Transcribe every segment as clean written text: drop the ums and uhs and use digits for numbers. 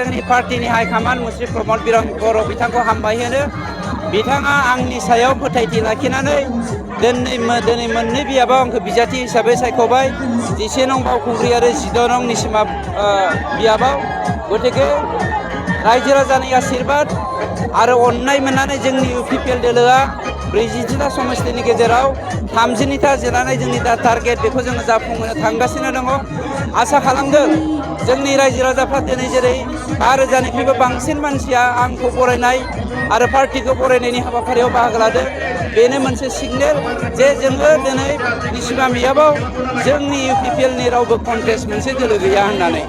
जोंनि पार्टीनि हाइकमान्ड मुस्रि प्रमद बर' बिथांखौ हामबाय होनो बिथाङा आंनि सायाव फोथायथि लाखिनानै दिनै मोननै बियाबाव आंखौ बिजाथि हिसाबै सायख'बाय 11 नं बावखुंग्रि आरो 14 नं निसिमा बियाबाव गतिके रायजो राजानि आशीर्बाद आरो अननाय मोननानै जोंनि UPPL दोलोआ 40टा समस्तिनि गेजेराव 30था जेननानै जोंनि दा टारगेट बेखौ जोङो जाफुंहोनो थांगासिनो दङ आसा खालामदों जोंनि रायजो राजाफ्रा दिनै जेरै 5000निख्रुइबो बांसिन मानसिया आंखौ बरायनाय आरो पार्टीखौ बरायनायनि हाबाफारियाव बाहागो लादों बेनो मोनसे सिगनेल जे जोङो दिनै निसिमा बियाबाव जोंनि UPPL नि रावबो कन्टेस्ट मोनसे दोलो गैया होननानै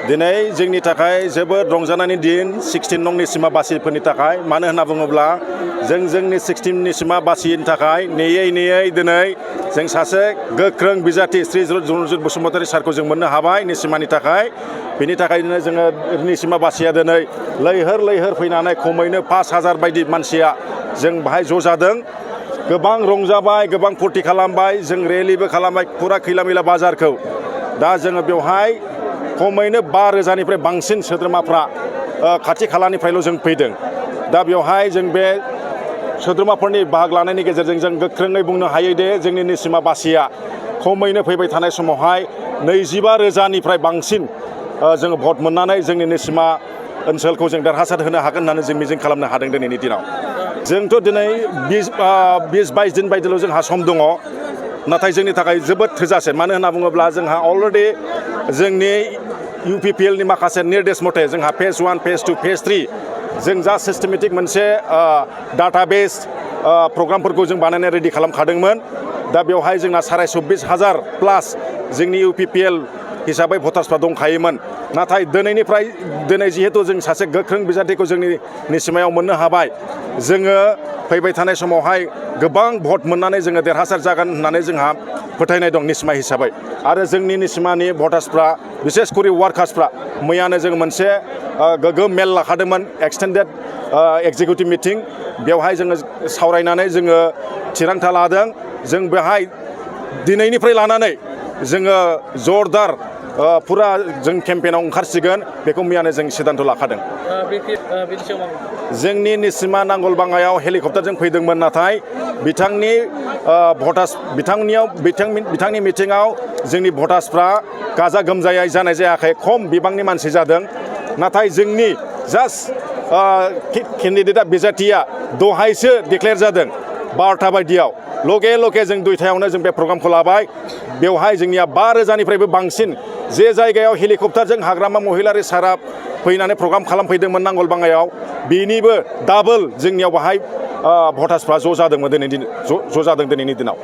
दिनै जोंनि थाखाय जोबोद रंजानायनि दिन 16 नं निसिमा बासिफोरनि थाखाय मानो होनना बुङोब्ला जोंनि 16 निसिमा बासिनि थाखाय नेयै दिनै जों सासे गोख्रों बिजाथि श्री जनजित बसुमतारी सारखौ जों मोननो हाबाय निसिमानि थाखाय बेनि थाखायनो जोङो निसिमा बासिया दिनै लैहोर फैनानै खमैनो 5000 बायदि मानसिया जों बाहाय ज' जादों गोबां रंजाबाय गोबां फुरथि खालामबाय जों रेलिबो खालामबाय फुरा खैला मैला बाजारखौ दा जोङो बेवहाय खमैनो 5000निफ्राय बांसिन सोद्रोमाफ्रा खाथि खालानिफ्रायल' जों फैदों दा बेवहाय जों बे सोद्रोमाफोरनि बाहागो लानायनि गेजेरजों जों गोख्रोङै बुंनो हायो दे जोंनि निसिमा बासिया खमैनो फैबाय थानाय समावहाय 25,000निफ्राय बांसिन जोङो भट मोननानै जोंनि निसिमा ओनसोलखौ जों देरहासार होनो हागोन होननानै जों मिजिं खालामनो हादों दिनैनि दिनाव जोंथ' दिनै 20-22 दिन बायदिल' जोंहा सम दङ नाथाय जोंनि थाखाय जोबोद थोजासे मानो होनना बुङोब्ला जोंहा अलरेडि जोंनि UPPL नि माखासे निर्देश मथे जोंहा फेज 1 फेज 2 फेज 3 जों जा सिस्टेमेटिक मोनसे डाटाबेस प्रग्रामफोरखौ जों बानायनानै रेडि खालामखादोंमोन दा बेवहाय जोंना 24,000 प्लास जोंनि UPPL हिसाबै भटार्सफ्रा दंखायोमोन नाथाय दिनै जिहेतु जों सासे गोख्रों बिजाथिखौ जोंनि निसिमायाव मोननो हाबाय जोङो फैबाय थानाय समावहाय गोबां भट मोननानै जोङो देरहासार जागोन होननानै जोंहा फोथायनाय दं निसिमा हिसाबै आरो जोंनि निसिमानि भटार्सफ्रा बिसेसकरि वार्कार्सफ्रा मैयानो जों मोनसे गोग्गोम मेल लाखादोंमोन एक्सटेन्डेड एक्जिकिउटिभ मिटिं बेवहाय जोङो सावरायनानै जोङो थिरांथा लादों जों बेवहाय दिनैनिफ्राय लानानै जोङो जरदार फुरा जों केम्पेनाव ओंखारसिगोन बेखौ मैयानो जों सिदान्थ' लाखादों जोंनि निसिमा नांगलबाङायाव हेलिकप्टारजों फैदोंमोन नाथाय बिथांनि बिथांनि मिटिङाव जोंनि भटार्सफ्रा गाजा गोमजायै जानाय जायाखै खम बिबांनि मानसि जादों नाथाय जोंनि जास्ट केन्डिडेटआ बिजाथिया दहायसो डिक्लेयार जादों 12टा बायदियाव लगे जों 2टायावनो जों बे प्रग्रामखौ लाबाय बेवहाय जोंनिया 5000निफ्रायबो बांसिन जे जायगायाव हेलिकप्टारजों हाग्रामा महिलारि सारा फैनानै प्रग्राम खालामफैदोंमोन नांगलबाङायाव बेनिबो डाबल जोंनियाव बाहाय भटार्सफ्रा ज' जादों दिनैनि दिनाव